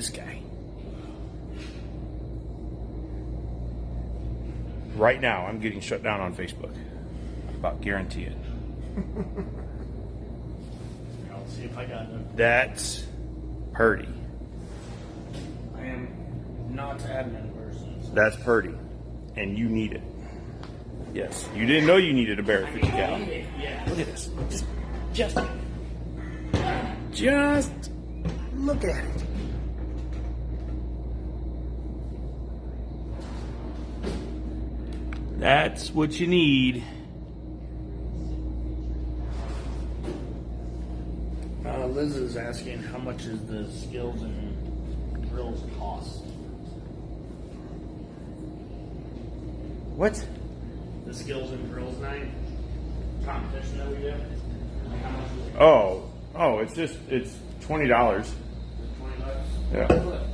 this guy. Right now, I'm getting shut down on Facebook. I about guarantee it. I'll see if I got it. That's Purdy. I am not admin person. So. That's Purdy. And you need it. Yes. You didn't know you needed a Barrett 50 cal. Yeah. Look at this. Just look at it. That's what you need. Liz is asking how much is the skills and drills cost? What? The skills and drills night competition that we do. How much is it? Oh, it's $20. $20? Yeah. That's what I thought.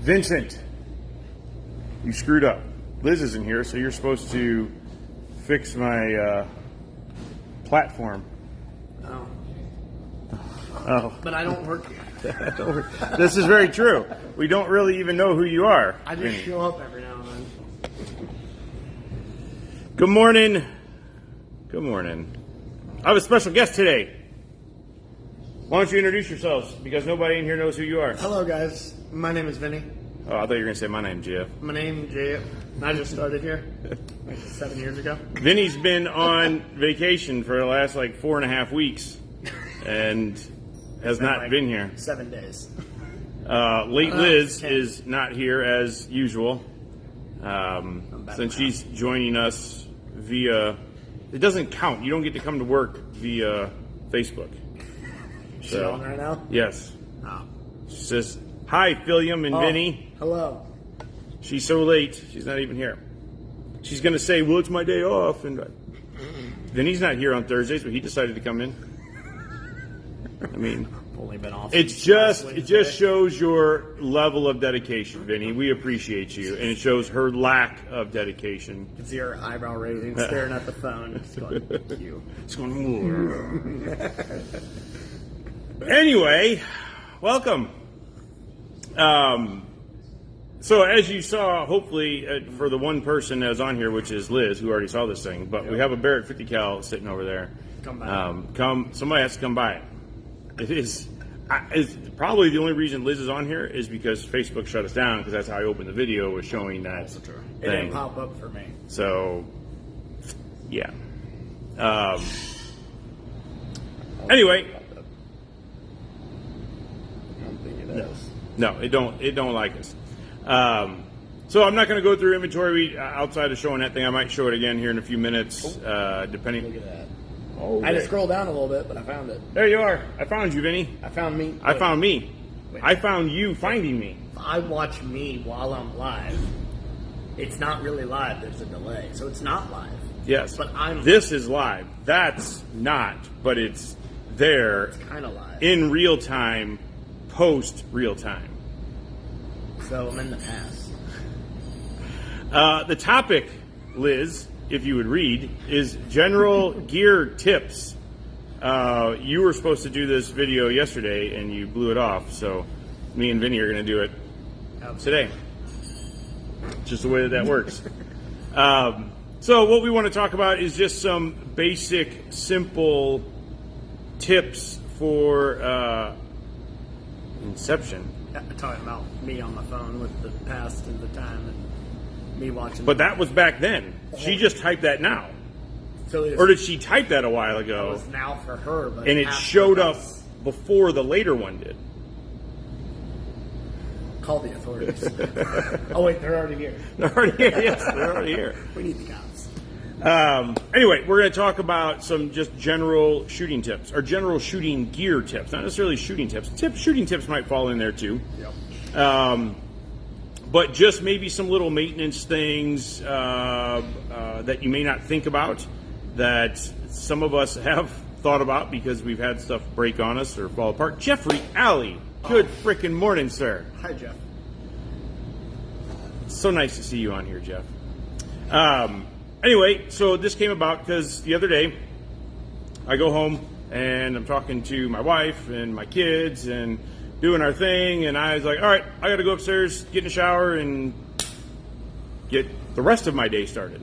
Vincent, you screwed up. Liz isn't here, so you're supposed to fix my platform. Oh. But I don't work here. This is very true. We don't really even know who you are. I just Vinnie. show up every now and then. Good morning. Good morning. I have a special guest today. Why don't you introduce yourselves? Because nobody in here knows who you are. Hello, guys. My name is Vinnie. Oh, I thought you were going to say my name, Jeff. My name is Jay. I just started here like 7 years ago. Vinny's been on vacation for the last 4.5 weeks and has not been here. 7 days. Late Liz is not here as usual. Since she's joining us via, it doesn't count. You don't get to come to work via Facebook. Is she on right now? Yes. Oh. She says, hi, Philium and Vinny. Hello. She's so late, she's not even here. She's going to say, well, it's my day off. And Vinny's not here on Thursdays, but he decided to come in. I mean, only been off. it just shows your level of dedication, Vinny. We appreciate you. And it shows her lack of dedication. You can see her eyebrow raising, staring at the phone. It's going, you. It's going, anyway, welcome. So as you saw, hopefully, for the one person that was on here, which is Liz, who already saw this thing, but we have a Barrett 50 cal sitting over there. Come by. Somebody has to come by it. It's probably the only reason Liz is on here is because Facebook shut us down, because that's how I opened the video, was showing that That's true. It thing. didn't pop up for me. So, yeah. Anyway. I don't think it is. No, it don't like us. So I'm not going to go through inventory outside of showing that thing. I might show it again here in a few minutes, depending. Look at that. Oh, I had to scroll down a little bit, but I found it. there you are. I found you, Vinny. I found me. I found me. Wait. I found you finding me. I watch me while I'm live. It's not really live. There's a delay, so it's not live. Yes. But I'm. This is live. That's not, but it's there It's kind of live. in real time, post real time. So I'm in the past. The topic, Liz, if you would read, is general gear tips. You were supposed to do this video yesterday, and you blew it off. So me and Vinny are going to do it today. Just the way that works. So what we want to talk about is just some basic, simple tips for inception. Talking about me on my phone with the past and the time and me watching. But that was back then. She just typed that now. So it Or did she type that a while ago? was now for her, but And it after showed up us. before the later one did. Call the authorities. Oh wait, they're already here. They're already here. Yes, they're already here. We need the cops. Anyway, we're going to talk about some just general shooting tips, or general shooting gear tips. Not necessarily shooting tips. Shooting tips might fall in there too. Yep. But just maybe some little maintenance things that you may not think about that some of us have thought about because we've had stuff break on us or fall apart. Jeffrey Alley. Good frickin' morning, sir. Hi, Jeff. So nice to see you on here, Jeff. Anyway, so this came about because the other day I go home and I'm talking to my wife and my kids and doing our thing, and I was like, all right, I got to go upstairs, get in the shower, and get the rest of my day started.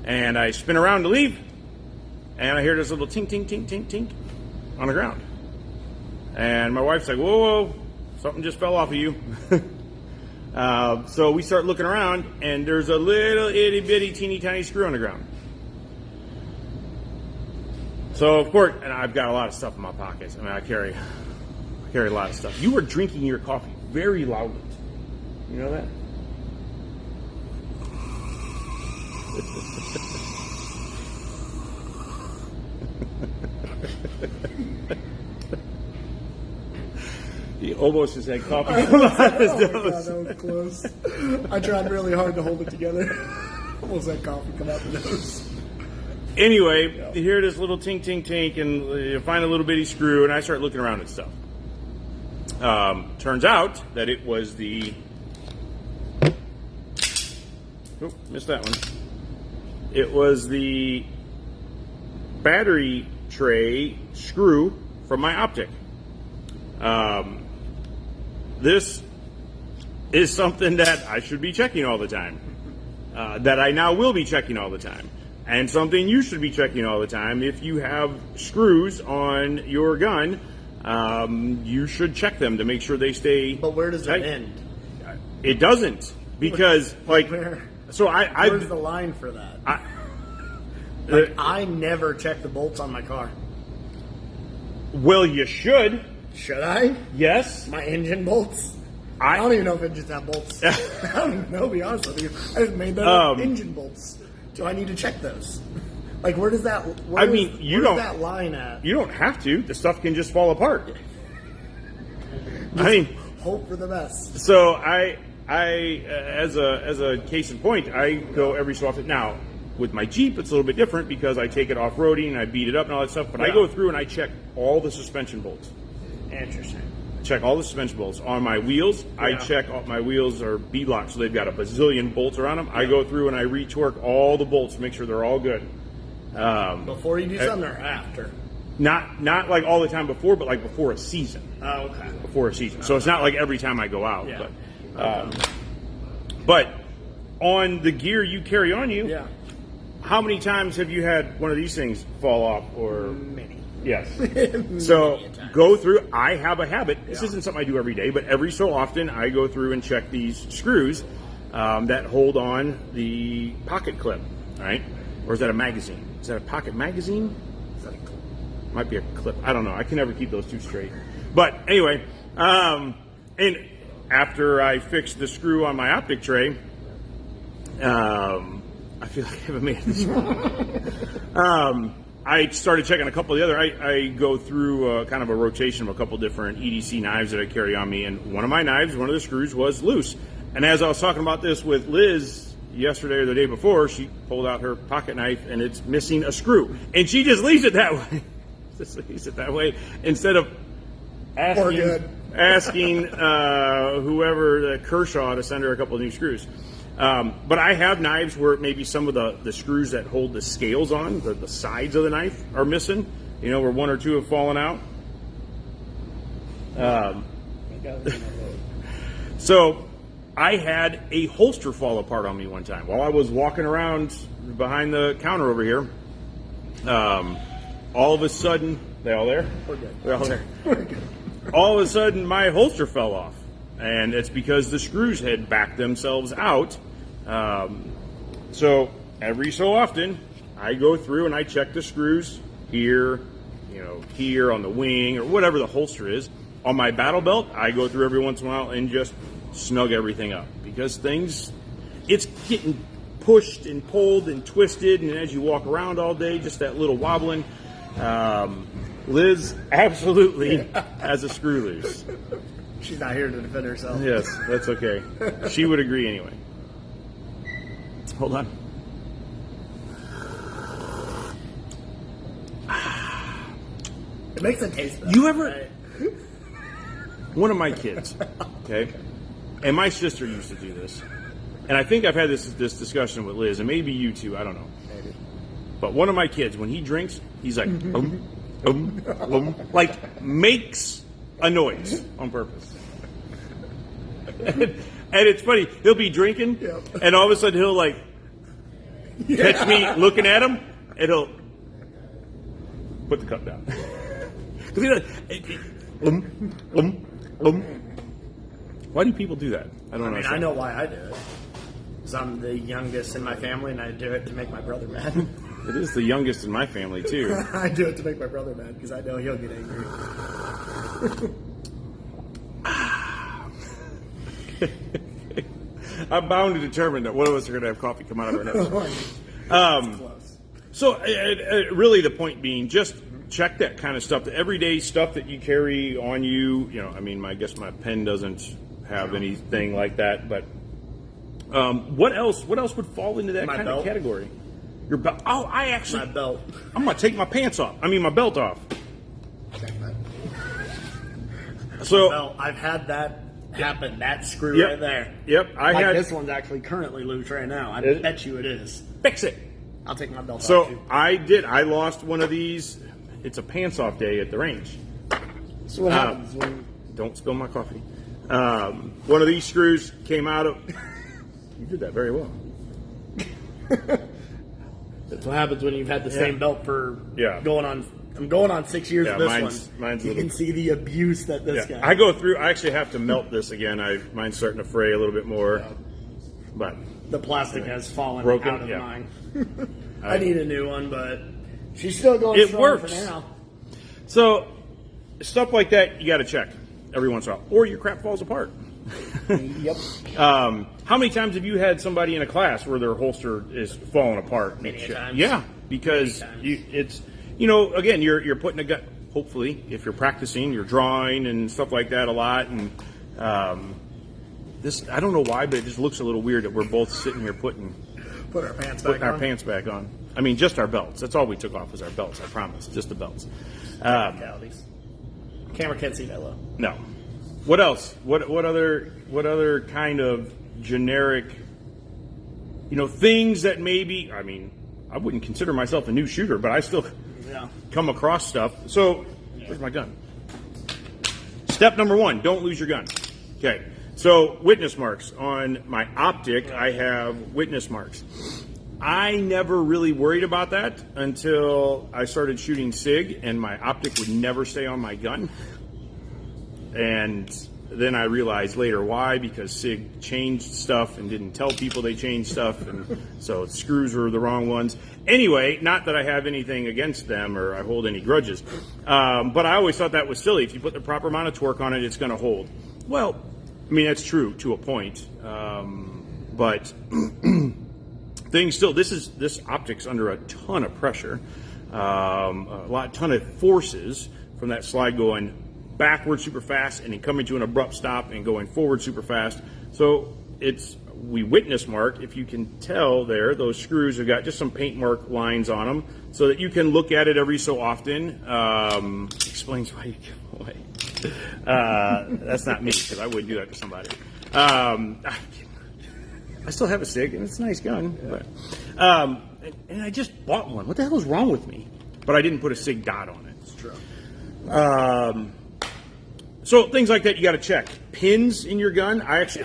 And I spin around to leave, and I hear this little tink, tink, tink, tink, tink on the ground. And my wife's like, whoa, whoa, something just fell off of you. So we start looking around, and there's a little itty bitty teeny tiny screw on the ground. So of course, and I've got a lot of stuff in my pockets. I mean, I carry a lot of stuff. You are drinking your coffee very loudly. You know that? He almost just had coffee come out of his nose. Oh my God, that was close. I tried really hard to hold it together. Almost had coffee come out the nose. Anyway, you hear this little tink, tink, tink, and you find a little bitty screw, and I start looking around at stuff. Turns out that it was the... Oh, missed that one. It was the battery tray screw from my optic. This is something that I should be checking all the time. That I now will be checking all the time. And something you should be checking all the time. If you have screws on your gun, you should check them to make sure they stay But where does tight. it end? It doesn't. Because, like... Where? So Where's the line for that? I never check the bolts on my car. Well, you should. Should I? Yes. My engine bolts? I don't even know if it just have bolts. I don't even know, to be honest with you. I just made that up. Engine bolts. Do I need to check those? Like, where does that... Where's that line at? You don't have to. The stuff can just fall apart. I mean... Hope for the best. So, I as a case in point, I go every so often. Now, with my Jeep, it's a little bit different because I take it off-roading, I beat it up and all that stuff. But I go through and I check all the suspension bolts. Interesting. Check all the suspension bolts. On my wheels, I check all my wheels are beadlocked, so they've got a bazillion bolts around them. I go through and I retorque all the bolts to make sure they're all good. Before you do something or after? Not like all the time before, but like before a season. Oh, okay. Before a season. So it's not like every time I go out. Yeah. But on the gear you carry on you, how many times have you had one of these things fall off? Or many. Yes. So go through. I have a habit. This isn't something I do every day, but every so often I go through and check these screws that hold on the pocket clip. Right? Or is that a magazine? Is that a pocket magazine? Is that a clip? Might be a clip. I don't know. I can never keep those two straight. But anyway, and after I fixed the screw on my optic tray, I feel like I haven't made it this far. I started checking a couple of the other. I go through kind of a rotation of a couple different EDC knives that I carry on me, and one of my knives, one of the screws was loose. And as I was talking about this with Liz yesterday or the day before, she pulled out her pocket knife and it's missing a screw, and she just leaves it that way. Just leaves it that way instead of asking whoever, Kershaw, to send her a couple of new screws. But I have knives where maybe some of the screws that hold the scales on, the sides of the knife are missing, where one or two have fallen out. So I had a holster fall apart on me one time while I was walking around behind the counter over here. All of a sudden, they all there? We're good. They're all there. All of a sudden, my holster fell off. And it's because the screws had backed themselves out. So every so often, I go through and I check the screws here, here on the wing or whatever the holster is. On my battle belt, I go through every once in a while and just snug everything up because it's getting pushed and pulled and twisted, and as you walk around all day, just that little wobbling. Liz absolutely has a screw loose. She's not here to defend herself. Yes, that's okay. She would agree anyway. Hold on. It makes it taste better. You ever? Right? One of my kids, okay, and my sister used to do this, and I think I've had this discussion with Liz, and maybe you too. I don't know. Maybe. But one of my kids, when he drinks, he's like, like makes a noise on purpose. And it's funny. He'll be drinking, and all of a sudden he'll like catch me looking at him, and he'll put the cup down. Because he's like, Why do people do that? I don't know. I know why I do it. Because I'm the youngest in my family, and I do it to make my brother mad. It is the youngest in my family, too. I do it to make my brother mad, because I know he'll get angry. I'm bound to determine that one of us are going to have coffee come out of our nose. So, really, the point being, just check that kind of stuff, the everyday stuff that you carry on you. You know, I mean, I guess my pen doesn't have anything like that, but what else? What else would fall into that kind of category? Your belt. Oh, my belt. I'm gonna take my pants off. I mean, my belt off. So belt. I've had that happen. That screw right there. Yep, this one's actually currently loose right now. I bet you it is. Fix it. I'll take my belt off. So I did. I lost one of these. It's a pants off day at the range. So what happens when? Don't spill my coffee. One of these screws came out of. You did that very well. That's what happens when you've had the same belt for going on. I'm going on 6 years of this one. You can see the abuse that this guy. I go through. I actually have to melt this again. Mine's starting to fray a little bit more, but the plastic has fallen out of mine. I need a new one, but she's still going strong for now. So stuff like that you got to check every once in a while, or your crap falls apart. Yep. How many times have you had somebody in a class where their holster is falling apart? Many times. Yeah, because again, you're putting a gun. Hopefully, if you're practicing, you're drawing and stuff like that a lot. And this, I don't know why, but it just looks a little weird that we're both sitting here putting our pants back on. I mean, just our belts. That's all we took off was our belts. I promise, just the belts. Camera can't see that low. No. What else? What other kind of generic, things that maybe, I mean, I wouldn't consider myself a new shooter, but I still come across stuff. So, where's my gun? Step number 1, don't lose your gun. Okay. So, witness marks. On my optic, I have witness marks. I never really worried about that until I started shooting SIG, and my optic would never stay on my gun. And then I realized later why, because SIG changed stuff and didn't tell people they changed stuff, and so screws were the wrong ones. Anyway, not that I have anything against them or I hold any grudges, but I always thought that was silly. If you put the proper amount of torque on it, it's going to hold. Well, I mean, that's true to a point, but things still, this optic's under a ton of pressure, ton of forces from that slide going backward super fast and then coming to an abrupt stop and going forward super fast. So we witness mark. If you can tell there, those screws have got just some paint mark lines on them so that you can look at it every so often. Explains why you give away. That's not me, because I wouldn't do that to somebody. I still have a SIG, and it's a nice gun. But, and I just bought one. What the hell is wrong with me? But I didn't put a SIG dot on it. It's true. So things like that you got to check. Pins in your gun. I actually,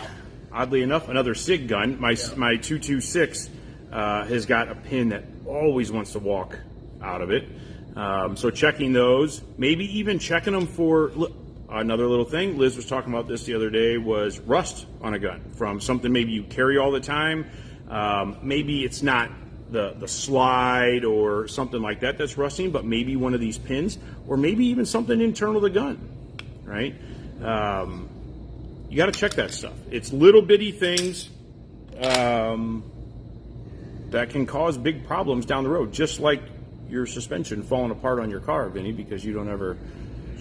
oddly enough, another SIG gun. My 226 has got a pin that always wants to walk out of it. So checking those, maybe even checking them for another little thing. Liz was talking about this the other day, was rust on a gun from something maybe you carry all the time. Maybe it's not the slide or something like that that's rusting, but maybe one of these pins, or maybe even something internal to the gun, right? You got to check that stuff. It's little bitty things that can cause big problems down the road, just like your suspension falling apart on your car, Vinnie, because you don't ever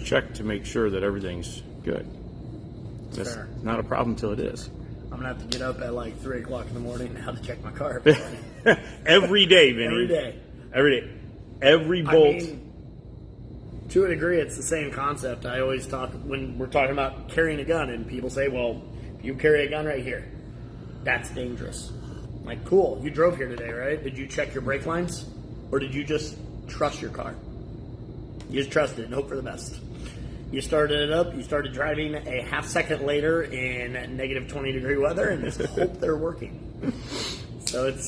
check to make sure that everything's good. That's not a problem till it is. I'm going to have to get up at like 3 o'clock in the morning now to check my car. Every day, Vinnie. Every day. Every day. Every bolt. I mean, to a degree, it's the same concept. I always talk when we're talking about carrying a gun, and people say, well, if you carry a gun right here, that's dangerous. I'm like, cool, you drove here today, right? Did you check your brake lines? Or did you just trust your car? You just trusted it and hope for the best. You started it up, you started driving a half second later in negative 20-degree weather and just hope they're working. So it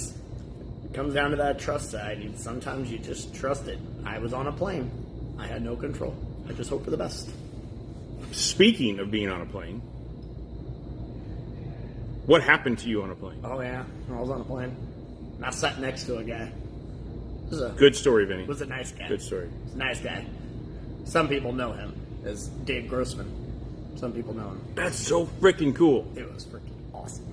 comes down to that trust side. And sometimes you just trust it. I was on a plane. I had no control. I just hope for the best. Speaking of being on a plane, what happened to you on a plane? Oh, yeah. I was on a plane. I sat next to a guy. Good story, Vinnie. Was a nice guy. Good story. He's a nice guy. Some people know him as Dave Grossman. Some people know him. That's so freaking cool. It was freaking awesome.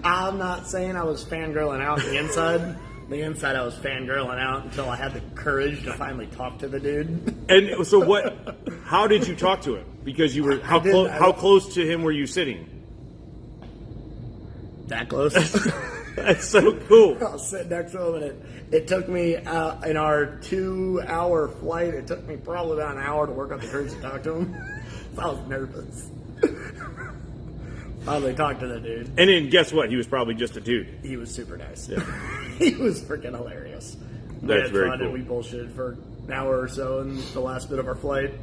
I'm not saying I was fangirling out the inside. The inside I was fangirling out until I had the courage to finally talk to the dude. And so what, how did you talk to him? Because you were, how close to him were you sitting? That close. That's so cool. I was sitting next to him, and it took me, in our 2-hour flight, it took me probably about an hour to work up the courage to talk to him. I was nervous. Finally talked to the dude. And then guess what? He was probably just a dude. He was super nice. Yeah. He was freaking hilarious. That's very fun, cool. And we bullshitted for an hour or so in the last bit of our flight.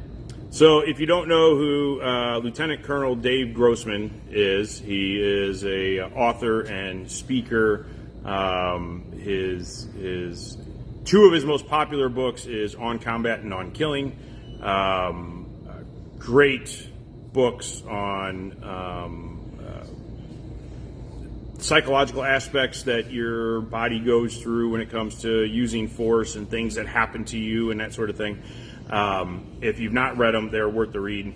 So if you don't know who Lieutenant Colonel Dave Grossman is, he is a author and speaker. His two of his most popular books is On Combat and On Killing. Great books on psychological aspects that your body goes through when it comes to using force and things that happen to you and that sort of thing. If you've not read them, they're worth the read.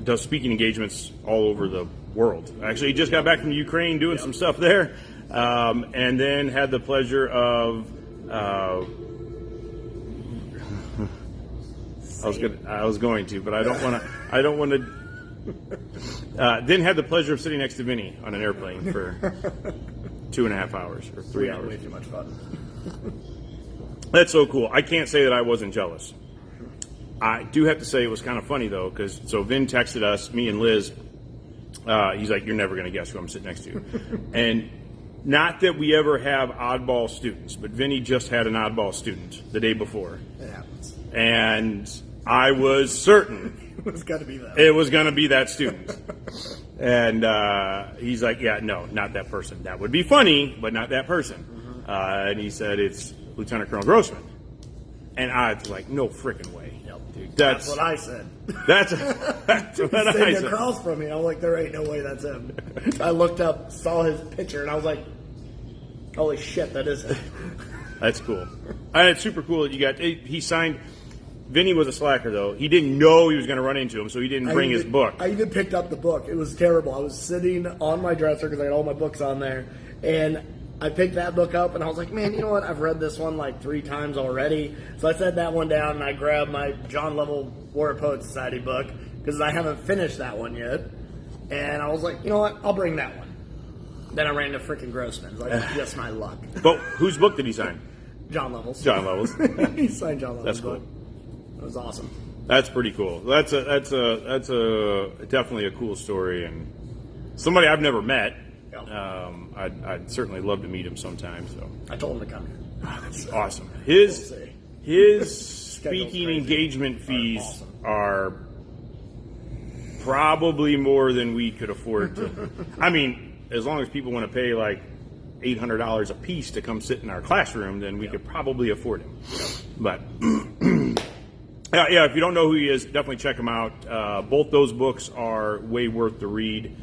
Does speaking engagements all over the world. Actually, he just got back from Ukraine doing some stuff there, and then had the pleasure of. I was going to, but I don't want to. Then had the pleasure of sitting next to Vinnie on an airplane for 2.5 hours or 3 hours. Way too much fun. That's so cool. I can't say that I wasn't jealous. I do have to say it was kind of funny though, because Vin texted us, me and Liz. He's like, "You're never going to guess who I'm sitting next to," and not that we ever have oddball students, but Vinnie just had an oddball student the day before. It happens. And I was certain it was going to be that. It was going to be that student. And he's like, "Yeah, no, not that person. That would be funny, but not that person." Mm-hmm. And he said, "It's Lieutenant Colonel Grossman." And I was like, "No freaking way." Yep. Dude, That's what I said. That's what I sitting said. across from me. I was like, there ain't no way that's him. I looked up, saw his picture, and I was like, holy shit, that is him. That's cool. It's super cool that you got. He signed. Vinnie was a slacker, though. He didn't know he was going to run into him, so he didn't bring his book. I even picked up the book. It was terrible. I was sitting on my dresser because I had all my books on there, and I picked that book up, and I was like, man, you know what? I've read this one like 3 times already. So I set that one down, and I grabbed my John Lovell Warrior Poet Society book because I haven't finished that one yet. And I was like, you know what? I'll bring that one. Then I ran to freaking Grossman's. Like, just my luck. But whose book did he sign? John Lovell's. John Lovell's. He signed John Lovell's That's book. cool. It was awesome. That's pretty cool. That's definitely a cool story, and somebody I've never met. Yeah. I'd certainly love to meet him sometime. So I told him to come here. that's awesome. His speaking engagement fees awesome. are probably more than we could afford to. I mean, as long as people want to pay like $800 a piece to come sit in our classroom, then we could probably afford him. But yeah, if you don't know who he is, definitely check him out. Both those books are way worth the read.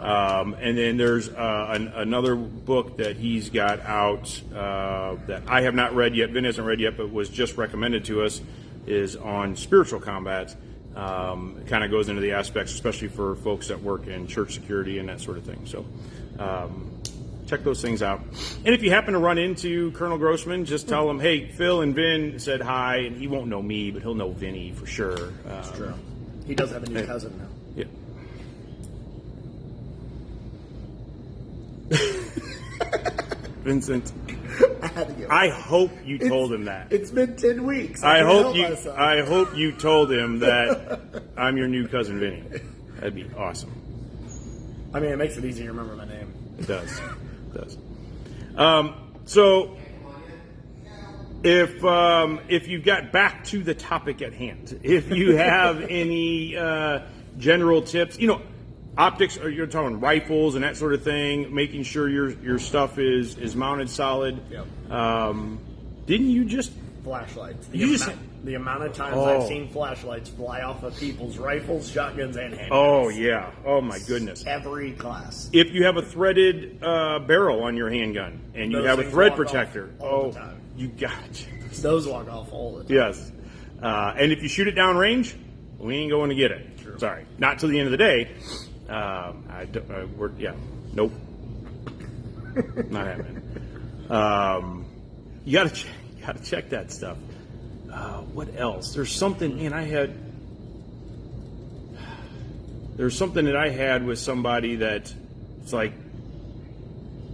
And then there's another book that he's got out that I have not read yet. Vin hasn't read yet, but was just recommended to us, is on spiritual combat. It kind of goes into the aspects, especially for folks that work in church security and that sort of thing. So check those things out. And if you happen to run into Colonel Grossman, just tell him, hey, Phil and Vin said hi, and he won't know me, but he'll know Vinnie for sure. That's true. He does have a new cousin now. Yeah. Vincent. I had to give I hope you told him that. It's been 10 weeks. I hope you told him that I'm your new cousin Vinny. That'd be awesome. I mean, it makes it easy to remember my name. It does. It does. So if you've got back to the topic at hand, if you have any general tips, optics, or you're talking rifles and that sort of thing, making sure your stuff is mounted solid. Yep. Didn't you just flashlights? The The amount of times I've seen flashlights fly off of people's rifles, shotguns, and handguns. Oh, yeah. Oh, my goodness. Every class. If you have a threaded barrel on your handgun and you have a thread protector, all the time. You got it. Those walk off all the time. Yes. And if you shoot it down range, we ain't going to get it. True. Sorry. Not till the end of the day. Nope. Not happening. You got to check that stuff. What else? There's something, there's something that I had with somebody that it's like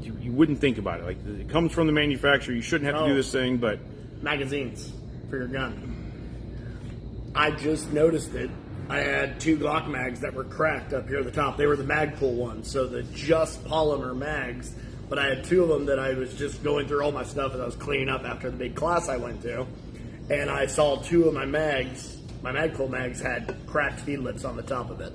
you wouldn't think about it. Like, it comes from the manufacturer. You shouldn't have to do this thing, but magazines for your gun. I just noticed it. I had 2 Glock mags that were cracked up here at the top. They were the Magpul ones, so the just polymer mags. But I had 2 of them that I was just going through all my stuff as I was cleaning up after the big class I went to. And I saw 2 of my mags, my Magpul mags, had cracked feed lips on the top of it.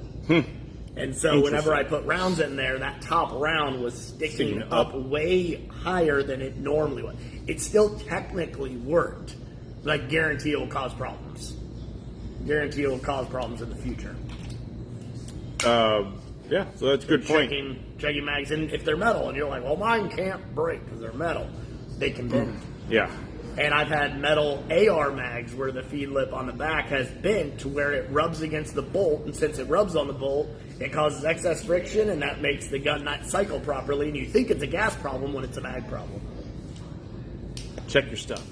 And so whenever I put rounds in there, that top round was sticking up way higher than it normally would. It still technically worked, but I guarantee it will cause problems. Guarantee it will cause problems in the future. Yeah, so that's a good point. Checking mags, and if they're metal, and you're like, well, mine can't break because they're metal, they can bend. Yeah. And I've had metal AR mags where the feed lip on the back has bent to where it rubs against the bolt, and since it rubs on the bolt, it causes excess friction, and that makes the gun not cycle properly, and you think it's a gas problem when it's a mag problem. Check your stuff.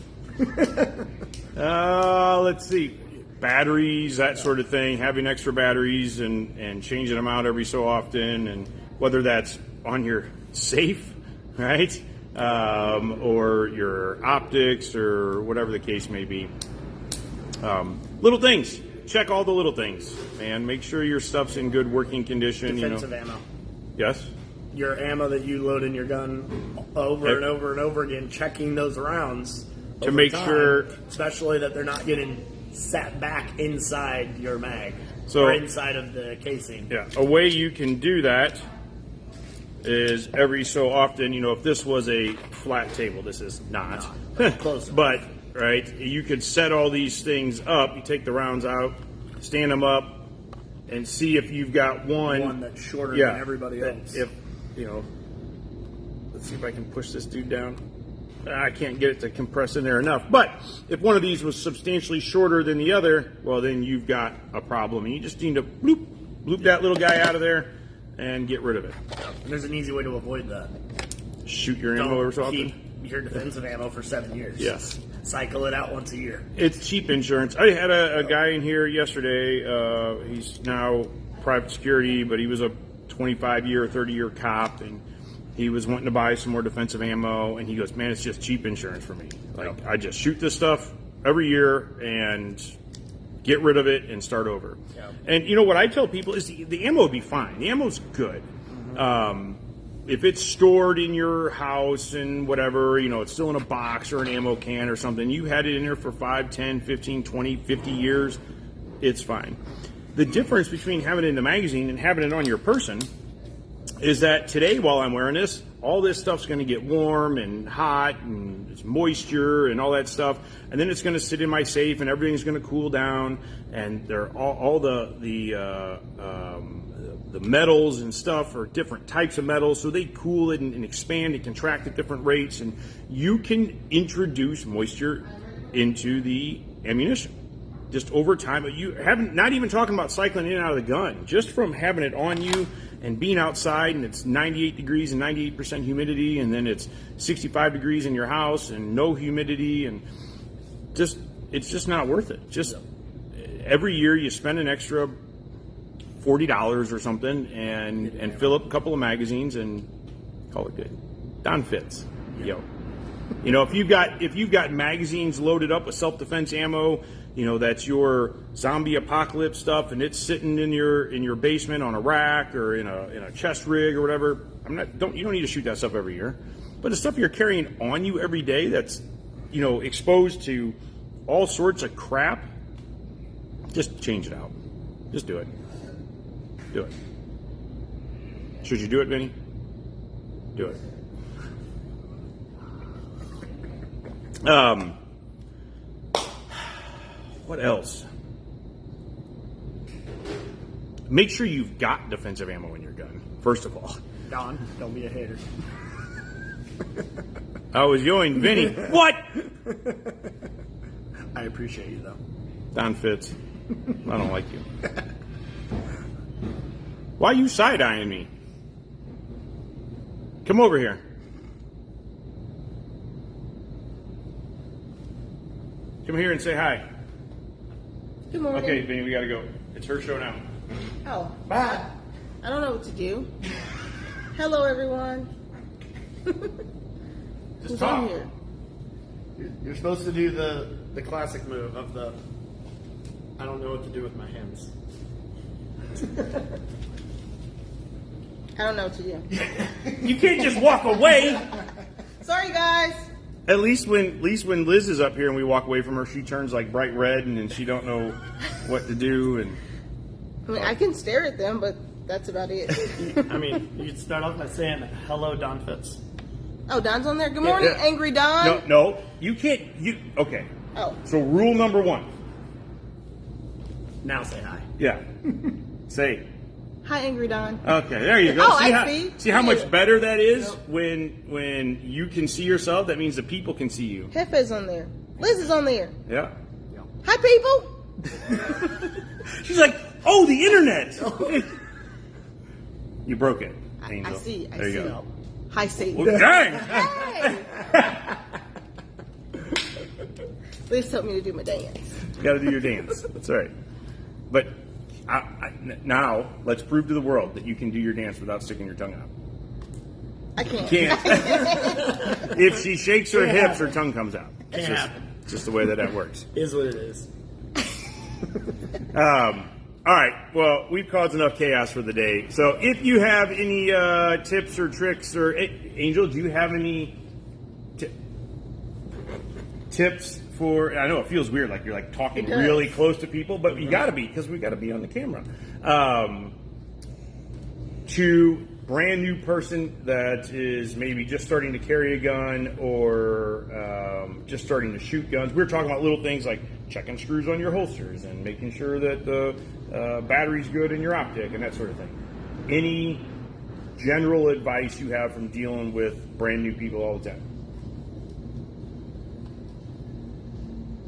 Let's see. Batteries, that sort of thing, having extra batteries and changing them out every so often, and whether that's on your safe, right, or your optics or whatever the case may be. Little things. Check all the little things, and make sure your stuff's in good working condition. Defensive ammo. Yes. Your ammo that you load in your gun over and over and over again, checking those rounds to make sure, especially that they're not getting sat back inside your mag or inside of the casing. Yeah, a way you can do that is every so often, if this was a flat table, this is not. Close. But, right, you could set all these things up. You take the rounds out, stand them up, and see if you've got one that's shorter than everybody else. If, let's see if I can push this dude down. I can't get it to compress in there enough. But if one of these was substantially shorter than the other, well, then you've got a problem. And you just need to bloop that little guy out of there and get rid of it. And there's an easy way to avoid that. Shoot your ammo every so often. Keep your defensive ammo for 7 years. Yes. Cycle it out once a year. It's cheap insurance. I had a guy in here yesterday. He's now private security, but he was a 25-year, 30-year cop, and he was wanting to buy some more defensive ammo, and he goes, man, it's just cheap insurance for me. Like, I just shoot this stuff every year and get rid of it and start over. Yep. And what I tell people is the ammo will be fine. The ammo's good. If it's stored in your house and whatever, it's still in a box or an ammo can or something, you had it in there for 5, 10, 15, 20, 50 years, it's fine. The difference between having it in the magazine and having it on your person is that today, while I'm wearing this, all this stuff's going to get warm and hot, and it's moisture and all that stuff, and then it's going to sit in my safe, and everything's going to cool down, and they're all the metals and stuff are different types of metals, so they cool it and expand and contract at different rates, and you can introduce moisture into the ammunition just over time. But you haven't, not even talking about cycling in and out of the gun, just from having it on you and being outside, and it's 98 degrees and 98% humidity, and then it's 65 degrees in your house and no humidity, and it's just not worth it. Just every year you spend an extra $40 or something and fill up a couple of magazines and call it good. Don Fitz. Yo. You know, if you've got magazines loaded up with self-defense ammo, you know, that's your zombie apocalypse stuff, and it's sitting in your basement on a rack or in a chest rig or whatever. You don't need to shoot that stuff every year. But the stuff you're carrying on you every day that's, you know, exposed to all sorts of crap, just change it out. Just do it. Do it. Should you do it, Vinnie? Do it. What else? Make sure you've got defensive ammo in your gun, first of all. Don, don't be a hater. I was yelling, Vinnie. What? I appreciate you, though. Don Fitz. I don't like you. Why are you side-eyeing me? Come over here. Come here and say hi. Good morning. Okay, Vinnie, we gotta go. It's her show now. Oh, Bye. I don't know what to do. Hello, everyone. Who's talk. on here? You're supposed to do the classic move of the I don't know what to do with my hands. I don't know what to do. You can't just walk away. Sorry, guys. At least when Liz is up here and we walk away from her, she turns like bright red and then she don't know what to do. And I mean, I can stare at them, but that's about it. I mean, you could start off by saying, hello, Don Fitz. Oh, Don's on there. Good morning, Yeah. Angry Don. No, you can't. Okay. Oh, So rule number 1. Now say hi. Yeah. Say. hi, Angry Don. Okay, there you go. Oh, I see. See how much Yeah. better that is when you can see yourself. That means the people can see you. Hefe's on there. Liz is on there. Yeah. Hi, people. She's like, oh, the internet. You broke it, Angel. I see. There you see. go. Hi, Satan. Well, dang. Hey. Liz told me to do my dance. You got to do your dance. That's right. But now let's prove to the world that you can do your dance without sticking your tongue out. I can't. Can't. If she shakes her Can't hips, happen. her tongue comes out. Can't happen. It's just the way that works. Is what it is. All right. Well, we've caused enough chaos for the day. So if you have any tips or tricks, or Angel, do you have any tips for? I know it feels weird, like you're like talking It does. really close to people, but you got to be because we got to be on the camera. To brand new person that is maybe just starting to carry a gun or just starting to shoot guns. We're talking about little things like checking screws on your holsters and making sure that the battery's good in your optic and that sort of thing. Any general advice you have from dealing with brand new people all the time?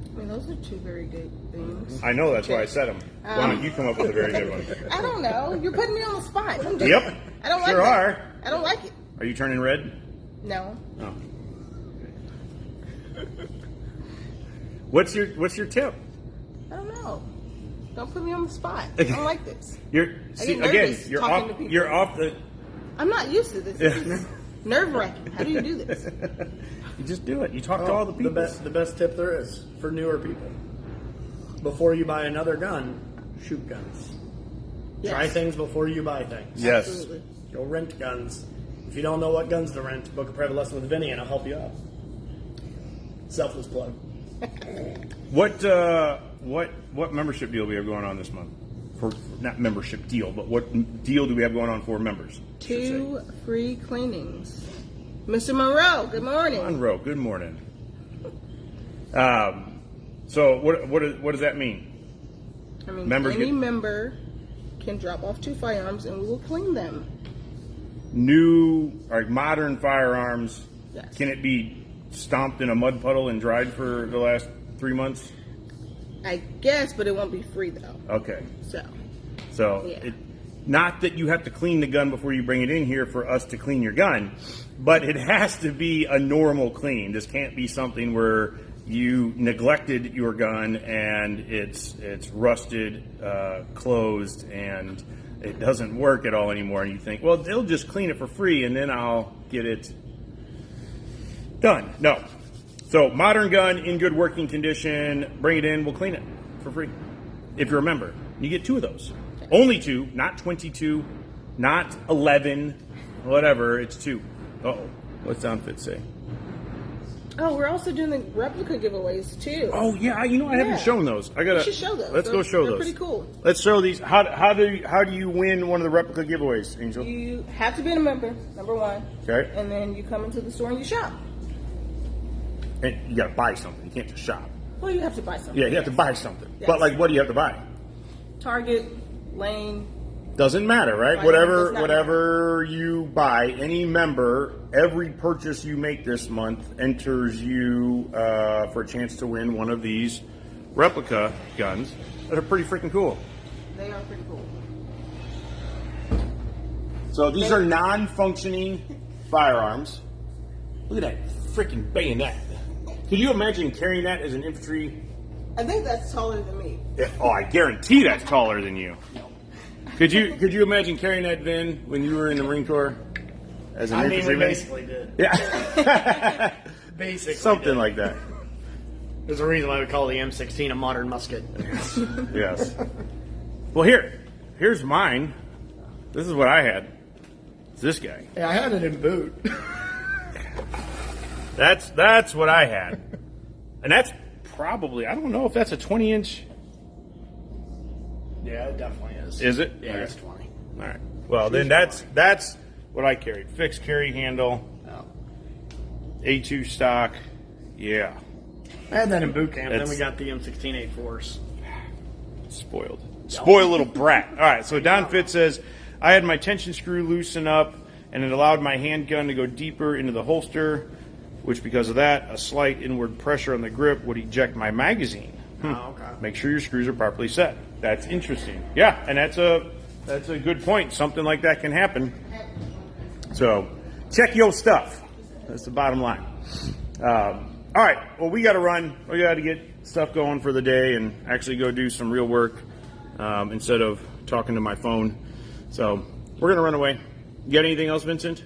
I mean, those are two very good things. I know, that's why I said them. Why don't you come up with a very good one? I don't know. You're putting me on the spot. Don't do Yep. it. I don't like Sure it. are. I don't like it. Are you turning red? No. Oh. What's your tip? I don't know. Don't put me on the spot. I don't like this. You're talking to people. off the. I'm not used to this. This is nerve-wracking. How do you do this? You just do it. You talk to all the people. The best tip there is for newer people. Before you buy another gun, shoot guns. Yes. Try things before you buy things. Yes. Absolutely. Go rent guns. If you don't know what guns to rent, book a private lesson with Vinnie and I'll help you out. Selfless plug. What membership deal do we have going on this month? For not membership deal, but what deal do we have going on for members? 2 free cleanings. Mr. Monroe, good morning. Monroe, good morning. So what does that mean? I mean, Members any get- member can drop off 2 firearms and we will clean them. New or modern firearms. Yes. Can it be stomped in a mud puddle and dried for the last 3 months? I guess, but it won't be free though. Okay. So, Yeah. Yeah. Not that you have to clean the gun before you bring it in here for us to clean your gun, but it has to be a normal clean. This can't be something where you neglected your gun and it's rusted, closed, and it doesn't work at all anymore. And you think, well, they'll just clean it for free, and then I'll get it Done. No. So, modern gun in good working condition. Bring it in. We'll clean it for free. If you're a member. You get 2 of those. Only 2, not 22, not 11, whatever. It's 2. Uh-oh. What's Downfit say? Oh, we're also doing the replica giveaways too. Oh yeah, I haven't shown those. I gotta. You should show those. Let's go show they're those. Pretty cool. Let's show these. How do you win one of the replica giveaways, Angel? You have to be a member, number 1. Okay. And then you come into the store and you shop. And you gotta buy something. You can't just shop. Well, you have to buy something. Yeah, you have to buy something. Yes. But like, what do you have to buy? Target, Lane. Doesn't matter, right? Right, Whatever does not whatever you buy, any member, every purchase you make this month enters you for a chance to win one of these replica guns that are pretty freaking cool. They are pretty cool. So these are non-functioning firearms. Look at that freaking bayonet. Could you imagine carrying that as an infantry? I think that's taller than me. Oh, I guarantee that's taller than you. Could you imagine carrying that, Vin, when you were in the Marine Corps as an infantryman? We basically did. Yeah. Basically. Something like that. There's a reason why we call the M16 a modern musket. Yes. Well, here's mine. This is what I had. It's this guy. Yeah, I had it in boot. That's what I had. And that's probably, I don't know if that's a 20-inch. Yeah, it definitely is. Is it? Yeah, Okay. it's 20. All right. Well, then that's what I carried. Fixed carry handle, Oh. A2 stock. Yeah. I had that in boot camp. Then That's- we got the M16 A4s. Spoiled. Spoiled little brat. All right, so Don Fitz says, I had my tension screw loosen up, and it allowed my handgun to go deeper into the holster, which because of that, a slight inward pressure on the grip would eject my magazine. Oh, okay. Make sure your screws are properly set. That's interesting. Yeah, and that's a good point. Something like that can happen. So, check your stuff. That's the bottom line. All right, well, we got to run. We got to get stuff going for the day and actually go do some real work instead of talking to my phone. So, we're going to run away. You got anything else, Vincent?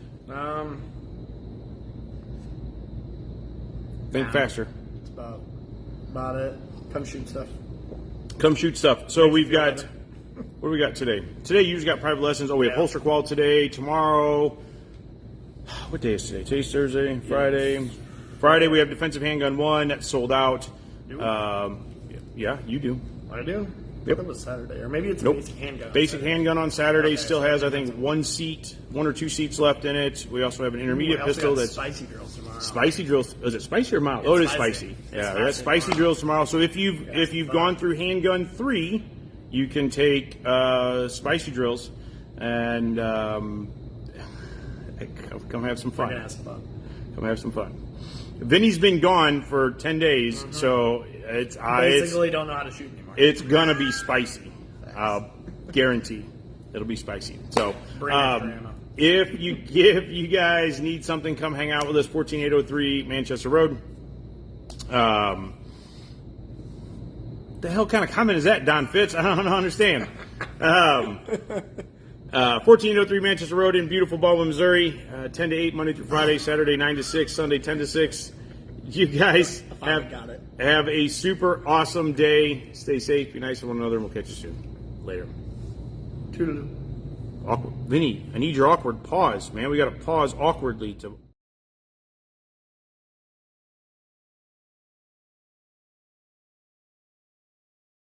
Think faster. That's about it. Come shoot stuff. Come shoot stuff. So we've got, what do we got today? Today you just got private lessons. Oh, we have holster qual today, tomorrow. What day is today? Today's Thursday, Friday. Friday we have defensive handgun 1. That's sold out. Yeah, you do. I do? Yep. That was Saturday. Or maybe it's a Nope. basic handgun. Basic handgun on Saturday Okay, still so has, I think, 1 or 2 seats left in it. We also have an intermediate We also pistol got that's spicy drills tomorrow. spicy drills. Is it spicy or mild? Oh, it is spicy. spicy. It's Yeah, spicy that's spicy tomorrow. drills tomorrow. So if you've gone through handgun 3, you can take spicy drills and come have some We're fun. gonna have some fun. Come have some fun. Vinny's been gone for 10 days, so it's Basically don't know how to shoot anymore. it's gonna be spicy. I'll guarantee it'll be spicy. So Bring extra ammo. if you guys need something, come hang out with us. 14803 Manchester Road. The hell kind of comment is that, Don Fitz? I don't understand. 1403 Manchester Road in beautiful Baldwin, Missouri. 10 to 8 Monday through Friday, Saturday 9 to 6, Sunday 10 to 6. You guys have a super awesome day. Stay safe, be nice to one another, and we'll catch you soon. Later. Toodaloo. Awkward. Vinny, I need your awkward pause, man. We got to pause awkwardly to